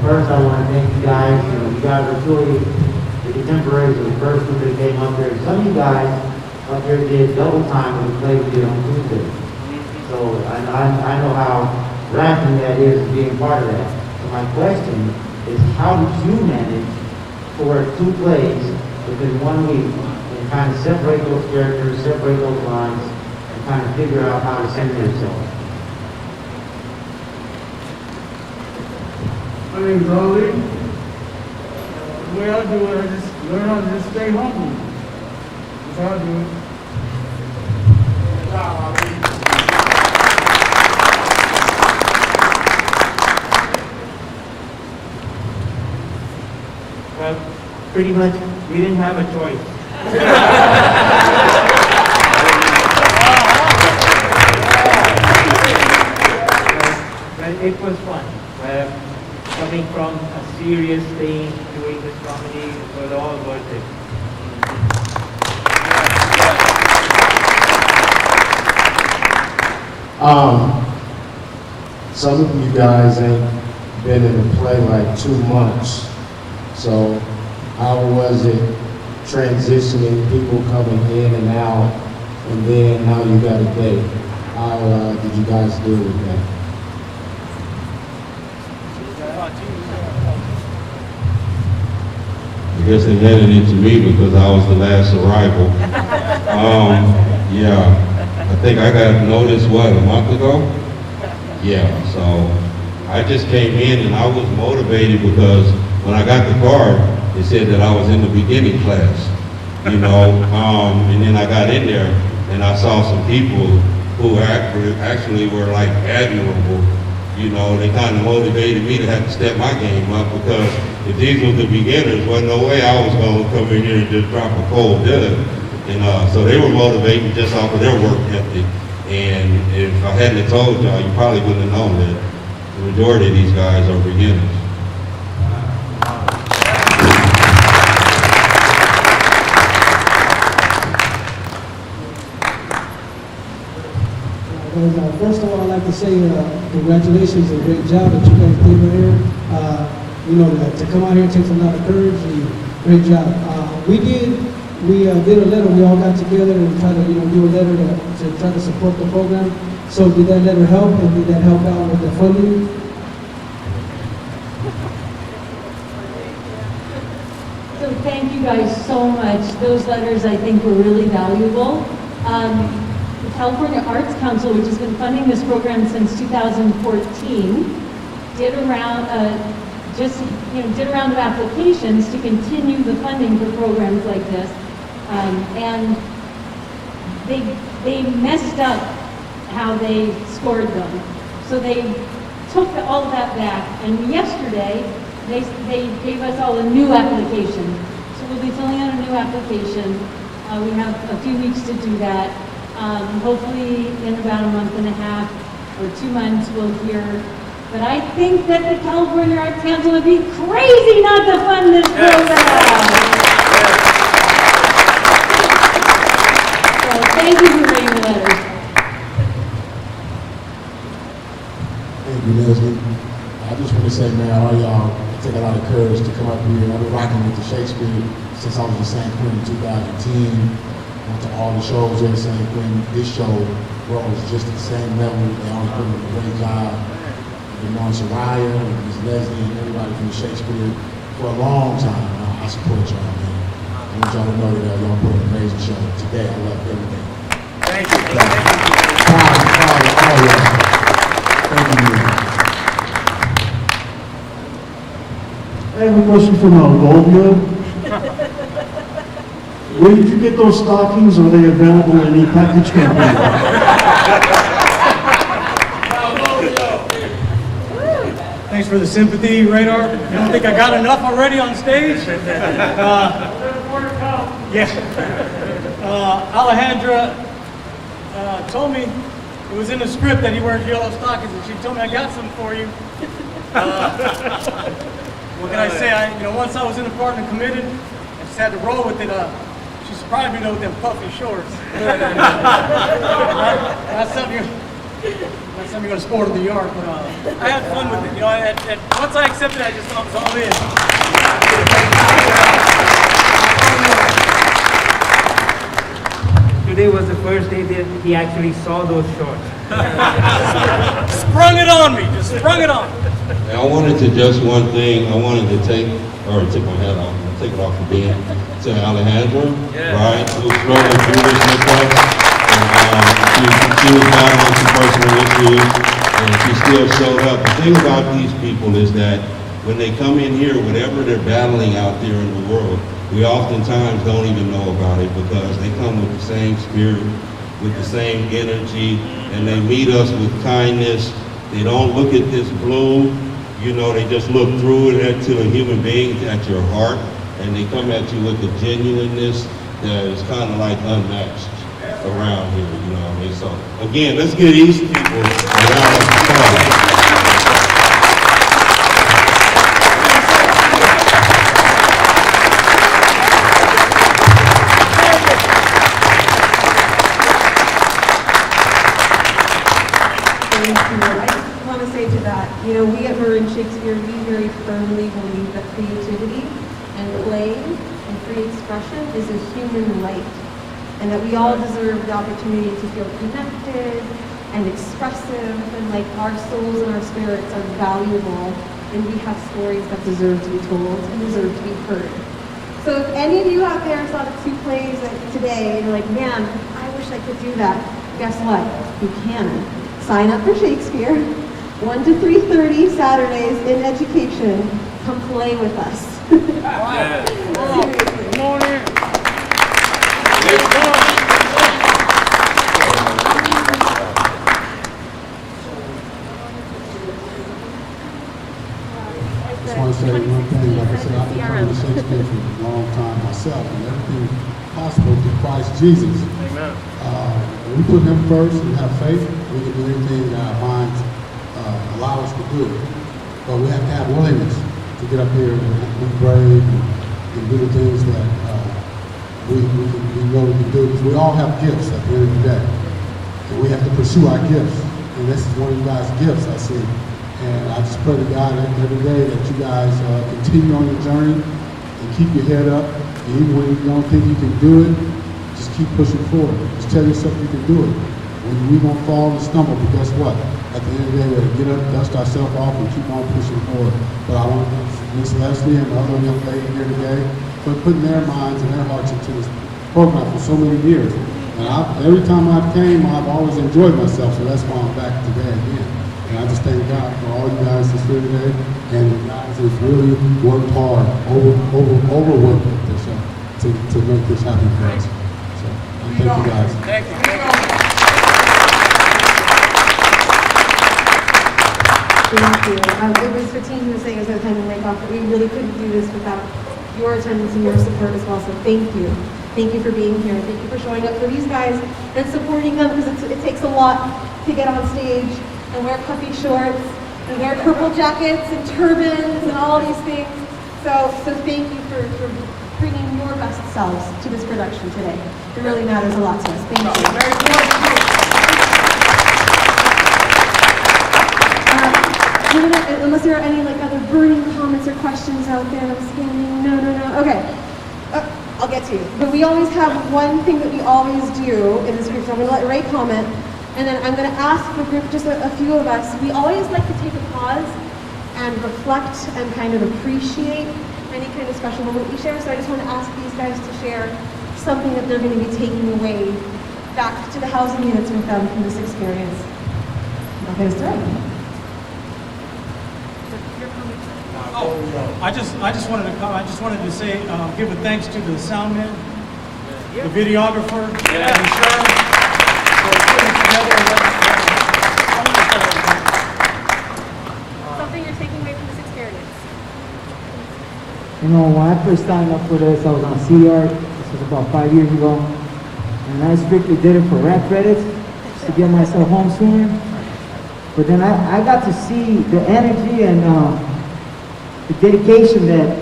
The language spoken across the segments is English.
first I want to thank you guys. You guys are truly the contemporaries of the first group that came up there. Some of you guys up there did double time with the play we did on Tuesday. So I know how rampant that is being part of that. So my question is, how did you manage to work 2 plays within 1 week and kind of separate those characters, separate those lines, and kind of figure out how to center yourself? My name's Ali. The way I do it, I just learn how to just stay humble. That's how I do it. Well, pretty much, we didn't have a choice. But it was fun. Coming from a serious thing, doing this comedy, it was all worth it. Some of you guys ain't been in a play like 2 months. So how was it transitioning, people coming in and out, and then now you got a date? How did you guys deal with that? I guess they handed it to me because I was the last arrival. Yeah, I think I got notice, what, a month ago? Yeah, so I just came in and I was motivated because when I got the card, it said that I was in the beginning class, and then I got in there and I saw some people who actually were like admirable. They kind of motivated me to have to step my game up, because if these were the beginners, wasn't no way I was going to come in here and just drop a cold dud. And so they were motivating just off of their work ethic. And if I hadn't have told y'all, you probably wouldn't have known that the majority of these guys are beginners. First of all, I'd like to say congratulations and great job that you guys did here. To come out here takes a lot of courage, and great job. We did a letter. We all got together and tried to do a letter to try to support the program. So did that letter help, and did that help out with the funding? So thank you guys so much. Those letters, I think, were really valuable. The California Arts Council, which has been funding this program since 2014, did a round of applications to continue the funding for programs like this, and they messed up how they scored them. So they took all of that back, and yesterday they gave us all a new application. So we'll be filling out a new application. We have a few weeks to do that. Hopefully in about a month and a half or 2 months we'll hear. But I think that the California Arts Council would be crazy not to fund this program. So thank you for writing the letters. Thank you, Leslie. I just want to say, man, all y'all take a lot of courage to come up here. I've been rocking with the Shakespeare since I was in San Quentin in 2010. Went to all the shows in San Quentin. This show was just at the same level. They always put in a great job. Been knowing Soraya and Ms. Leslie and everybody from the Shakespeare for a long time. I support y'all, man. I want y'all to know that y'all put an amazing show. Today, I love everything. Thank you. Proud of all y'all. Thank you. I have a question from Goldville. Where did you get those stockings? Are they available in any package company? Thanks for the sympathy, Radar. I don't think I got enough already on stage. Alejandra told me it was in the script that he wears yellow stockings, and she told me I got some for you. What can I say? Once I was in the part and committed, I just had to roll with it. She surprised me though with them puffy shorts. That's something Next time you're gonna sport of the yard, but I had fun with it. You know, once I accepted it, I just thought it was all in. Today was the first day that he actually saw those shorts. Sprung it on me, just sprung it on. And I wanted to just one thing, I wanted to take my hat off, take it off the bed, to Alejandra, right, who's struggling through this with us. And she was battling some personal issues, and she still showed up. The thing about these people is that when they come in here, whatever they're battling out there in the world, we oftentimes don't even know about it because they come with the same spirit, with the same energy, and they meet us with kindness. They don't look at this blue, you know, they just look through it to a human being, at your heart, and they come at you with a genuineness that is kind of like unmatched around here, you know what I mean? So, again, let's give these people a round of applause. You know, we at Marin Shakespeare, we very firmly believe that creativity and play and free expression is a human right, and that we all deserve the opportunity to feel connected and expressive, and like our souls and our spirits are valuable, and we have stories that deserve to be told and deserve to be heard. So if any of you out there saw the 2 plays today, and you're like, man, I wish I could do that, guess what? You can. Sign up for Shakespeare. 1 to 3:30 Saturdays in education. Come play with us. Wow. Seriously. Morning. I just want to say one thing. Like I said, I've been coming to Shakespeare for a long time myself, and everything possible through Christ Jesus. Amen. When we put Him first and have faith, we can do anything that our minds allow us to do. But we have to have willingness to get up here and be brave and do the things that we know we can do. Because we all have gifts at the end of the day. And we have to pursue our gifts. And this is one of you guys' gifts, I see. And I just pray to God every day that you guys continue on your journey and keep your head up. And even when you don't think you can do it, just keep pushing forward. Just tell yourself you can do it. We're going to fall and stumble, but guess what? At the end of the day, we have to get up, dust ourselves off, and keep on pushing forward. But I want to thank Ms. Leslie and the other young lady here today for putting their minds and their hearts into this program for so many years. And every time I came, I've always enjoyed myself, so that's why I'm back today again. And I just thank God for all you guys that's here today, and the guys have really worked hard, overworked to make this happen for us. So, thank you guys. Thank you. Thank you. It was 15 who was saying it was going to time to break off, but we really couldn't do this without your attendance and your support as well. So thank you. Thank you for being here. Thank you for showing up for these guys and supporting them, because it takes a lot to get on stage and wear puffy shorts and wear purple jackets and turbans and all these things. So thank you for bringing your best selves to this production today. It really matters a lot to us. Thank you. Very important. Unless there are any other burning comments or questions out there, I'm scanning. No. Okay. I'll get to you. But we always have one thing that we always do in this group. So I'm going to let Ray comment, and then I'm going to ask the group, just a few of us. We always like to take a pause and reflect and kind of appreciate any kind of special moment we share. So I just want to ask these guys to share something that they're going to be taking away back to the housing units with them from this experience. I'll get us started. I just wanted to come. I just wanted to say, give a thanks to the sound man, the videographer, and Sharon for putting it together. Something you're taking away from this experience. You know, when I first signed up for this, I was on CR. This was about 5 years ago. And I strictly did it for rap credits, just to get myself home sooner. But then I got to see the energy and the dedication that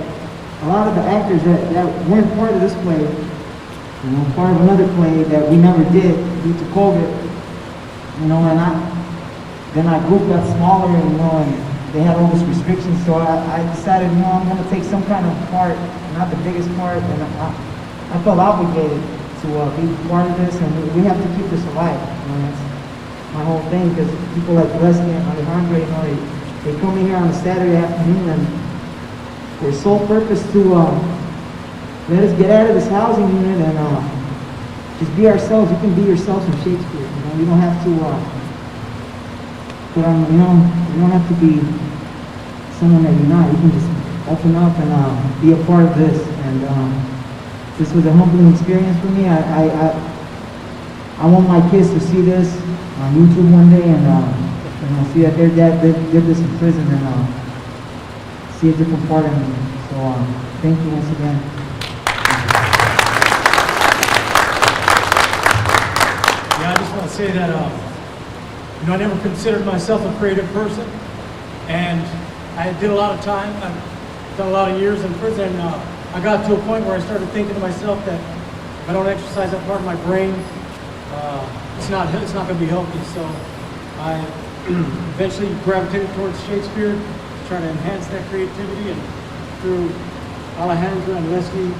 a lot of the actors that weren't part of this play, part of another play that we never did due to COVID, and then our group got smaller, and they had all these restrictions, so I decided, I'm going to take some kind of part, not the biggest part, and I felt obligated to be part of this, and we have to keep this alive. That's my whole thing, because people like Leslie and Alejandro, they come in here on a Saturday afternoon, and their sole purpose to let us get out of this housing unit and just be ourselves. You can be yourselves in Shakespeare. You don't have to put on. You don't have to be someone that you're not. You can just open up and be a part of this. And this was a humbling experience for me. I want my kids to see this on YouTube one day and see that their dad did this in prison and see a different part of me. So thank you once again. Yeah, I just want to say that, I never considered myself a creative person, and I did a lot of time. I've done a lot of years in prison, and I got to a point where I started thinking to myself that if I don't exercise that part of my brain, it's not going to be healthy. So I eventually gravitated towards Shakespeare to try to enhance that creativity, and through Alejandra and Leslie,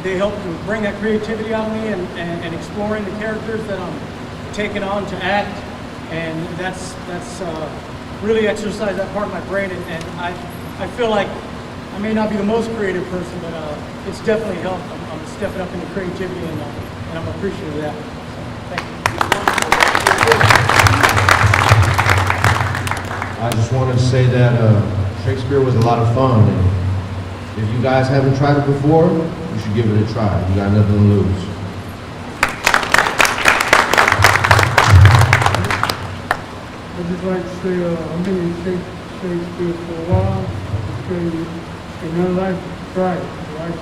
they helped to bring that creativity out of me and exploring the characters that I'm taking on to act, and that's really exercised that part of my brain, and I feel like I may not be the most creative person, but it's definitely helped. I'm stepping up into creativity, and I'm appreciative of that. So, thank you. I just wanted to say that Shakespeare was a lot of fun, and if you guys haven't tried it before, you should give it a try. You got nothing to lose. I'd just like to say, I've been in Shakespeare for a while. I just tell you, in your life, try it, right?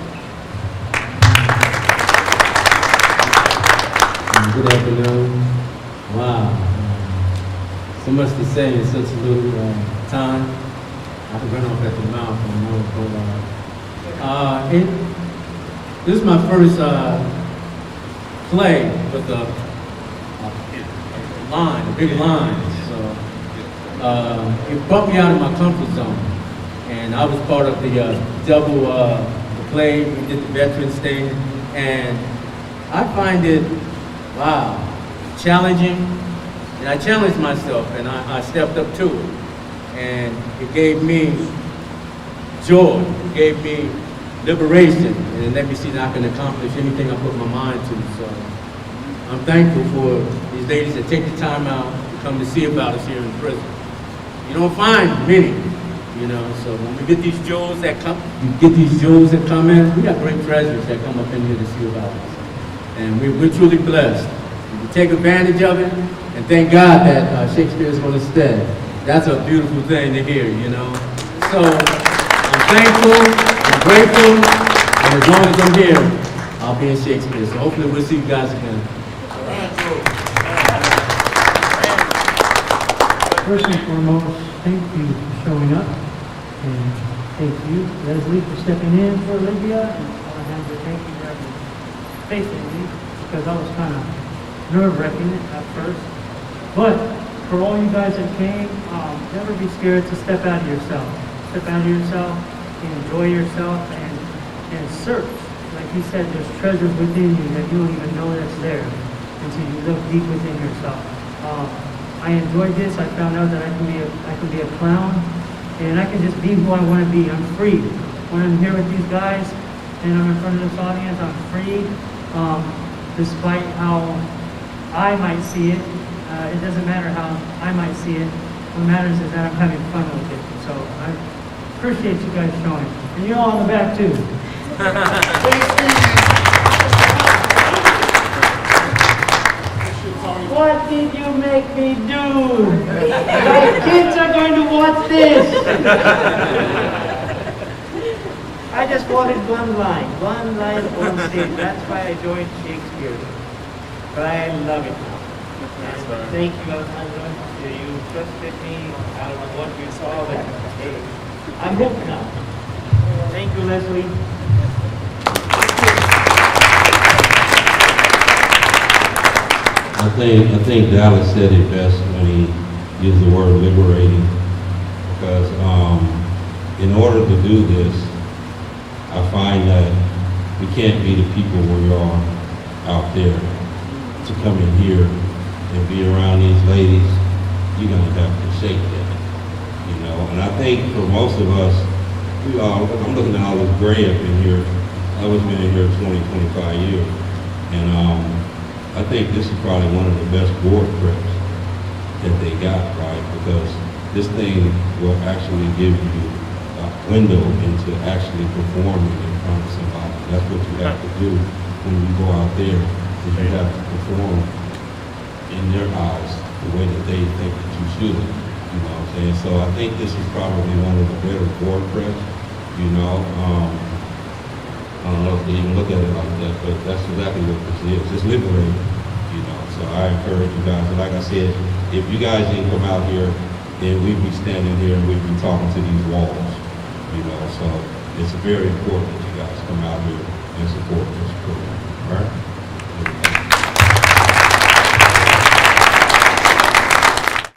Good afternoon. Wow. So much to say in such a little time. I could run off at the mouth on this is my first play with a big line. So it brought me out of my comfort zone. And I was part of the the play. We did the veterans thing. And I find it, wow, challenging. And I challenged myself, and I stepped up to it. And it gave me joy, it gave me liberation, and it let me see that I can accomplish anything I put my mind to. So I'm thankful for these ladies that take the time out to come to see about us here in prison. You don't find many, so when we get these jewels that come in, we got great treasures that come up in here to see about us. And we're truly blessed. We take advantage of it, and thank God that Shakespeare is going to stay. That's a beautiful thing to hear, So I'm thankful, I'm grateful, and as long as I'm here, I'll be in Shakespeare. So hopefully we'll see you guys again. First and foremost, thank you for showing up, and thank you, Leslie, for stepping in for Olivia, and Alejandra, thank you for having faith in me, because I was kind of nerve-wracking at first. But for all you guys that came, never be scared to step out of yourself. Step out of yourself, and enjoy yourself, and search. Like he said, there's treasures within you that you don't even know that's there until you look deep within yourself. I enjoyed this. I found out that I can be a clown, and I can just be who I want to be. I'm free. When I'm here with these guys and I'm in front of this audience, I'm free. Despite how I might see it, it doesn't matter how I might see it. What matters is that I'm having fun with it. So I appreciate you guys showing. And you all in the back too. What did you make me do? My kids are going to watch this. I just wanted one line, one stage. That's why I joined Shakespeare. But I love it now. And thank you, Alejandro. You trusted me. I don't know what you saw, but hey, I'm hooked now. Thank you, Leslie. I think Dallas said it best when he used the word liberating, because in order to do this, I find that we can't be the people we are out there. To come in here and be around these ladies, you're gonna have to shake that, you know. And I think for most of us, I'm looking at all this gray up in here. I was been in here 20, 25 years, and I think this is probably one of the best board preps that they got, right? Because this thing will actually give you a window into actually performing in front of somebody. That's what you have to do when you go out there, is you have to perform in their eyes the way that they think that you should, you know what I'm saying? So I think this is probably one of the better board preps, you know. I don't know if they even look at it like that, but that's exactly what this is. It's liberating, you know. So I encourage you guys. And like I said, if you guys didn't come out here, then we'd be standing here and we'd be talking to these walls, you know. So it's very important that you guys come out here and support this program.